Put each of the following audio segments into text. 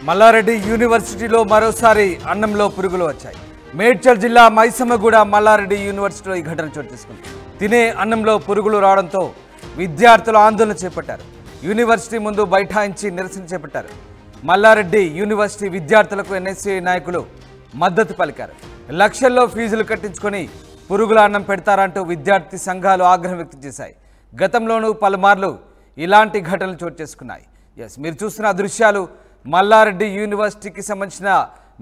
మల్లారెడ్డి యూనివర్సిటీలో మరోసారి అన్నంలో పురుగులు వచ్చాయి. మేడ్చల్ జిల్లా మైసమ్మగూడ మల్లారెడ్డి యూనివర్సిటీలో ఈ ఘటన చోటు చేసుకుంది. తినే అన్నంలో పురుగులు రావడంతో విద్యార్థులు ఆందోళన చేపట్టారు. యూనివర్సిటీ ముందు బైఠాయించి నిరసన చేపట్టారు. మల్లారెడ్డి యూనివర్సిటీ విద్యార్థులకు ఎన్ఎస్సీ నాయకులు మద్దతు పలికారు. లక్షల్లో ఫీజులు కట్టించుకొని పురుగుల అన్నం పెడతారంటూ విద్యార్థి సంఘాలు ఆగ్రహం వ్యక్తం చేశాయి. గతంలోనూ పలుమార్లు ఇలాంటి ఘటనలు చోటు చేసుకున్నాయి. మీరు చూస్తున్న దృశ్యాలు మల్లారెడ్డి యూనివర్సిటీకి సంబంధించిన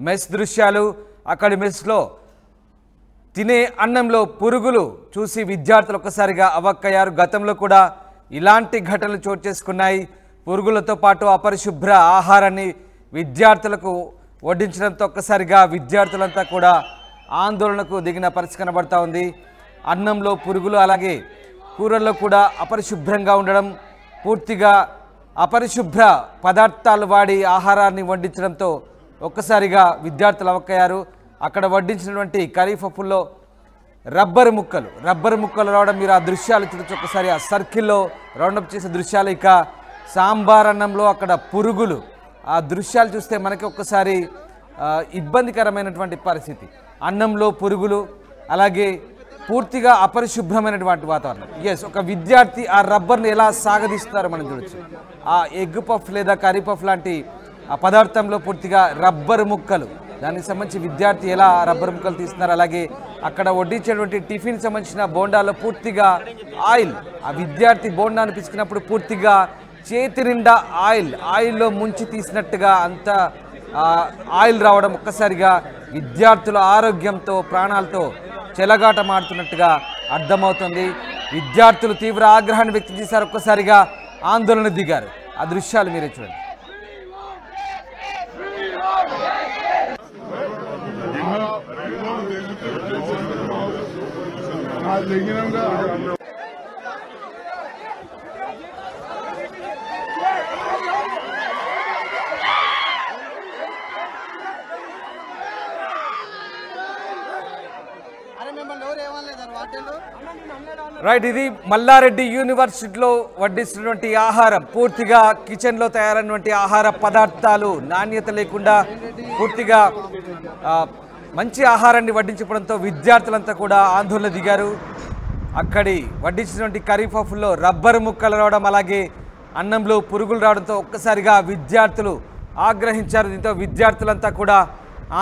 మెస్ దృశ్యాలు. అక్కడి మెస్లో తినే అన్నంలో పురుగులు చూసి విద్యార్థులు ఒక్కసారిగా అవాక్కయ్యారు. గతంలో కూడా ఇలాంటి ఘటనలు చోటు చేసుకున్నాయి. పురుగులతో పాటు అపరిశుభ్ర ఆహారాన్ని విద్యార్థులకు వడ్డించడంతో ఒక్కసారిగా విద్యార్థులంతా కూడా ఆందోళనకు దిగిన పరిస్థితి కనబడతా ఉంది. అన్నంలో పురుగులు, అలాగే కూరల్లో కూడా అపరిశుభ్రంగా ఉండడం, పూర్తిగా అపరిశుభ్ర పదార్థాలు వాడి ఆహారాన్ని వడ్డించడంతో ఒక్కసారిగా విద్యార్థులు అవక్కయ్యారు. అక్కడ వడ్డించినటువంటి కర్రీ పప్పుల్లో రబ్బరు ముక్కలు రావడం మీరు ఆ దృశ్యాలు చూడొచ్చు. ఒక్కసారి ఆ సర్కిల్లో రౌండప్ చేసే దృశ్యాలు. ఇక సాంబార్ అన్నంలో అక్కడ పురుగులు, ఆ దృశ్యాలు చూస్తే మనకి ఒక్కసారి ఇబ్బందికరమైనటువంటి పరిస్థితి. అన్నంలో పురుగులు, అలాగే పూర్తిగా అపరిశుభ్రమైనటువంటి వాతావరణం. ఒక విద్యార్థి ఆ రబ్బర్ని ఎలా సాగదీస్తారో మనం చూడొచ్చు. ఆ ఎగ్ పఫ్ లేదా కర్రీ పఫ్ లాంటి ఆ పదార్థంలో పూర్తిగా రబ్బరు ముక్కలు, దానికి సంబంధించి విద్యార్థి ఎలా రబ్బరు ముక్కలు తీస్తున్నారు. అలాగే అక్కడ వడ్డించేటువంటి టిఫిన్ సంబంధించిన బోండాలో పూర్తిగా ఆయిల్, ఆ విద్యార్థి బోండాను పిసుకున్నప్పుడు పూర్తిగా చేతి నిండా ఆయిల్లో ముంచి తీసినట్టుగా అంత ఆయిల్ రావడం ఒక్కసారిగా విద్యార్థుల ఆరోగ్యంతో ప్రాణాలతో చెలగాటమాడుతున్నట్టుగా అర్థమవుతుంది. విద్యార్థులు తీవ్ర ఆగ్రహాన్ని వ్యక్తం చేశారు. ఒక్కసారిగా ఆందోళన దిగారు. ఆ దృశ్యాలు మీరే చూడండి. రైట్, ఇది మల్లారెడ్డి యూనివర్సిటీలో వడ్డిస్తున్నటువంటి ఆహారం. పూర్తిగా కిచెన్లో తయారైనటువంటి ఆహార పదార్థాలు నాణ్యత లేకుండా పూర్తిగా మంచి ఆహారాన్ని వడ్డించడంతో విద్యార్థులంతా కూడా ఆందోళన దిగారు. అక్కడి వడ్డించినటువంటి కర్రీ పఫ్లో రబ్బరు ముక్కలు రావడం, అలాగే అన్నంలో పురుగులు రావడంతో ఒక్కసారిగా విద్యార్థులు ఆగ్రహించారు. దీంతో విద్యార్థులంతా కూడా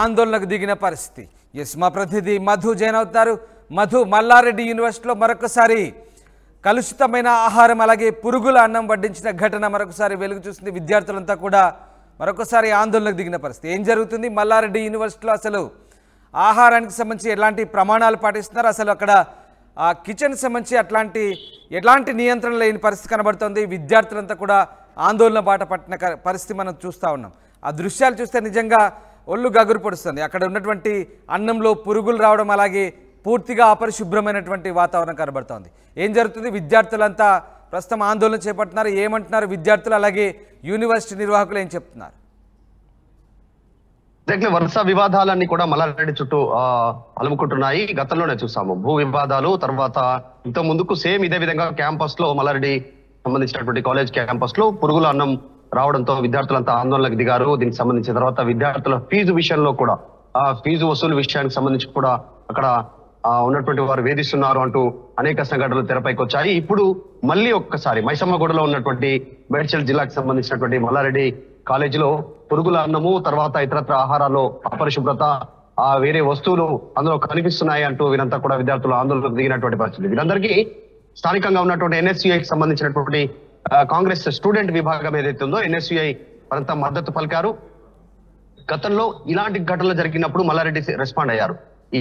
ఆందోళనకు దిగిన పరిస్థితి. మా ప్రతినిధి మధు జాయిన్ అవుతారు. మధు, మల్లారెడ్డి యూనివర్సిటీలో మరొకసారి కలుషితమైన ఆహారం, అలాగే పురుగుల అన్నం వడ్డించిన ఘటన మరొకసారి వెలుగు చూస్తుంది. విద్యార్థులంతా కూడా మరొకసారి ఆందోళనకు దిగిన పరిస్థితి. ఏం జరుగుతుంది మల్లారెడ్డి యూనివర్సిటీలో? అసలు ఆహారానికి సంబంధించి ఎలాంటి ప్రమాణాలు పాటిస్తున్నారు? అసలు అక్కడ ఆ కిచెన్ సంబంధించి ఎలాంటి నియంత్రణ లేని పరిస్థితి కనబడుతుంది. విద్యార్థులంతా కూడా ఆందోళన బాట పట్టిన పరిస్థితి మనం చూస్తూ ఉన్నాం. ఆ దృశ్యాలు చూస్తే నిజంగా ఒళ్ళు గగురు పడుస్తుంది. అక్కడ ఉన్నటువంటి అన్నంలో పురుగులు రావడం, అలాగే పూర్తిగా అపరిశుభ్రమైనటువంటి వాతావరణం కనబడుతోంది. ఏం జరుగుతుంది? విద్యార్థులంతా ప్రస్తుతం ఆందోళన చేపడుతున్నారు. ఏమంటున్నారు విద్యార్థులు, అలాగే యూనివర్సిటీ నిర్వాహకులు ఏం చెప్తున్నారు? వరుస వివాదాలన్నీ కూడా మల్లారెడ్డి చుట్టూ అలుముకుంటున్నాయి. గతంలోనే చూసాము భూ వివాదాలు, తర్వాత ఇంత ముందుకు సేమ్ ఇదే విధంగా క్యాంపస్ లో మల్లారెడ్డి సంబంధించినటువంటి కాలేజ్ క్యాంపస్ లో పురుగుల అన్నం రావడంతో విద్యార్థులంతా ఆందోళనకు దిగారు. దీనికి సంబంధించిన తర్వాత విద్యార్థుల ఫీజు విషయంలో కూడా ఫీజు వసూలు విషయానికి సంబంధించి కూడా అక్కడ ఉన్నటువంటి వారు వేధిస్తున్నారు అంటూ అనేక సంఘటనలు తెరపైకి వచ్చాయి. ఇప్పుడు మళ్ళీ ఒక్కసారి మైసమ్మగూడలో ఉన్నటువంటి మేడ్చల్ జిల్లాకు సంబంధించినటువంటి మల్లారెడ్డి కాలేజీలో పురుగుల అన్నము, తర్వాత ఇతరత్ర ఆహారాల్లో అపరిశుభ్రత, వేరే వస్తువులు అందులో కనిపిస్తున్నాయి అంటూ వీరంతా కూడా విద్యార్థులు ఆందోళనకు దిగినటువంటి పరిస్థితి. వీరందరికీ స్థానికంగా ఉన్నటువంటి ఎన్ఎస్యుఐకి సంబంధించినటువంటి కాంగ్రెస్ స్టూడెంట్ విభాగం ఏదైతే ఉందో ఎన్ఎస్యుఐ వారంతా మద్దతు పలికారు. గతంలో ఇలాంటి ఘటనలు జరిగినప్పుడు మల్లారెడ్డి రెస్పాండ్ అయ్యారు.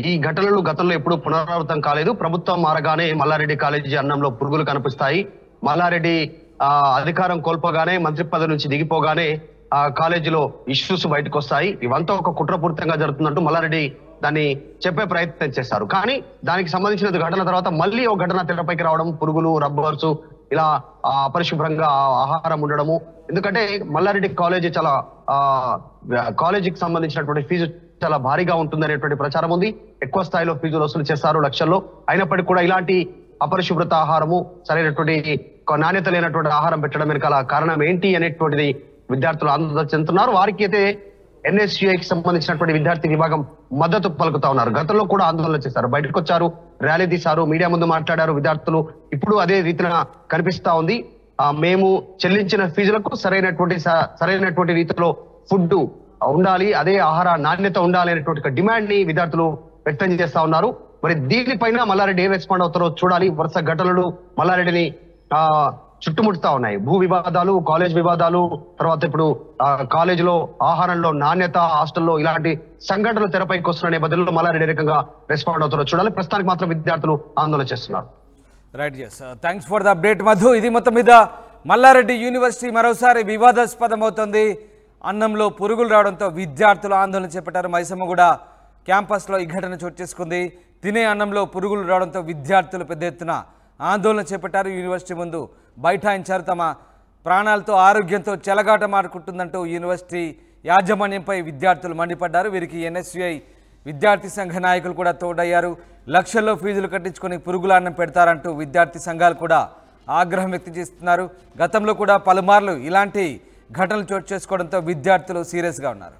ఈ ఘటనలు గతంలో ఎప్పుడు పునరావృతం కాలేదు. ప్రభుత్వం మారగానే మల్లారెడ్డి కాలేజీ అన్నంలో పురుగులు కనిపిస్తాయి. మల్లారెడ్డి అధికారం కోల్పోగానే, మంత్రి పదవి నుంచి దిగిపోగానే ఆ కాలేజీలో ఇష్యూస్ బయటకు వస్తాయి. ఇవంతా ఒక కుట్రపూరితంగా జరుగుతుందంటూ మల్లారెడ్డి దాన్ని చెప్పే ప్రయత్నం చేశారు. కానీ దానికి సంబంధించిన ఘటన తర్వాత మళ్ళీ ఒక ఘటన తెరపైకి రావడం, పురుగులు, రబ్బర్స్, ఇలా అపరిశుభ్రంగా ఆహారం ఉండడము. ఎందుకంటే మల్లారెడ్డి కాలేజీ చాలా కాలేజీకి సంబంధించినటువంటి ఫీజు చాలా భారీగా ఉంటుందనేటువంటి ప్రచారం ఉంది. ఎక్కువ స్థాయిలో ఫీజులు వసూలు చేస్తారు లక్షల్లో. అయినప్పటికీ కూడా ఇలాంటి అపరిశుభ్రత ఆహారము, సరైనటువంటి నాణ్యత లేనటువంటి ఆహారం పెట్టడం వెనకాల కారణం ఏంటి అనేటువంటిది విద్యార్థులు ఆందోళన చెందుతున్నారు. వారికి అయితే ఎన్ఎస్యుఐకి సంబంధించినటువంటి విద్యార్థి విభాగం మద్దతు పలుకుతా ఉన్నారు. గతంలో కూడా ఆందోళన చేశారు, బయటకు వచ్చారు, ర్యాలీ తీశారు, మీడియా ముందు మాట్లాడారు విద్యార్థులు. ఇప్పుడు అదే రీతిన కనిపిస్తా ఉంది. మేము చెల్లించిన ఫీజులకు సరైనటువంటి రీతిలో ఫుడ్ ఉండాలి, అదే ఆహార నాణ్యత ఉండాలి అనేటువంటి డిమాండ్ ని విద్యార్థులు వ్యక్తం చేస్తా ఉన్నారు. మరి దీనిపైన మల్లారెడ్డి ఏం రెస్పాండ్ అవుతారో చూడాలి. వరుస ఘటనలు మల్లారెడ్డిని చుట్టుముడుతా ఉన్నాయి. భూ వివాదాలు, కాలేజ్ వివాదాలు, తర్వాత ఇప్పుడు కాలేజీలో ఆహారంలో నాణ్యత, హాస్టల్లో ఇలాంటి సంఘటనలు తెరపైకి వస్తున్న నేపథ్యంలో మల్లారెడ్డి రకంగా రెస్పాండ్ అవుతారో చూడాలి. ప్రస్తుతానికి మాత్రం విద్యార్థులు ఆందోళన చేస్తున్నారు. Right, yes, thanks for the update Madhu. ఇది మొత్తం మీద మల్లారెడ్డి యూనివర్సిటీ మరోసారి వివాదాస్పదం అవుతుంది. అన్నంలో పురుగులు రావడంతో విద్యార్థులు ఆందోళన చేపట్టారు. మైసమ్మగూడ క్యాంపస్లో ఈ ఘటన చోటు చేసుకుంది. తినే అన్నంలో పురుగులు రావడంతో విద్యార్థులు పెద్ద ఎత్తున ఆందోళన చేపట్టారు. యూనివర్సిటీ ముందు బైఠాయించారు. తమ ప్రాణాలతో ఆరోగ్యంతో చెలగాటమాడుకుంటుందంటూ యూనివర్సిటీ యాజమాన్యంపై విద్యార్థులు మండిపడ్డారు. వీరికి ఎన్ఎస్యుఐ విద్యార్థి సంఘ నాయకులు కూడా తోడయ్యారు. లక్షల్లో ఫీజులు కట్టించుకొని పురుగుల అన్నం పెడతారంటూ విద్యార్థి సంఘాలు కూడా ఆగ్రహం వ్యక్తం చేస్తున్నారు. గతంలో కూడా పలుమార్లు ఇలాంటి ఘటనలు చోటు చేసుకోవడంతో విద్యార్థులు సీరియస్గా ఉన్నారు.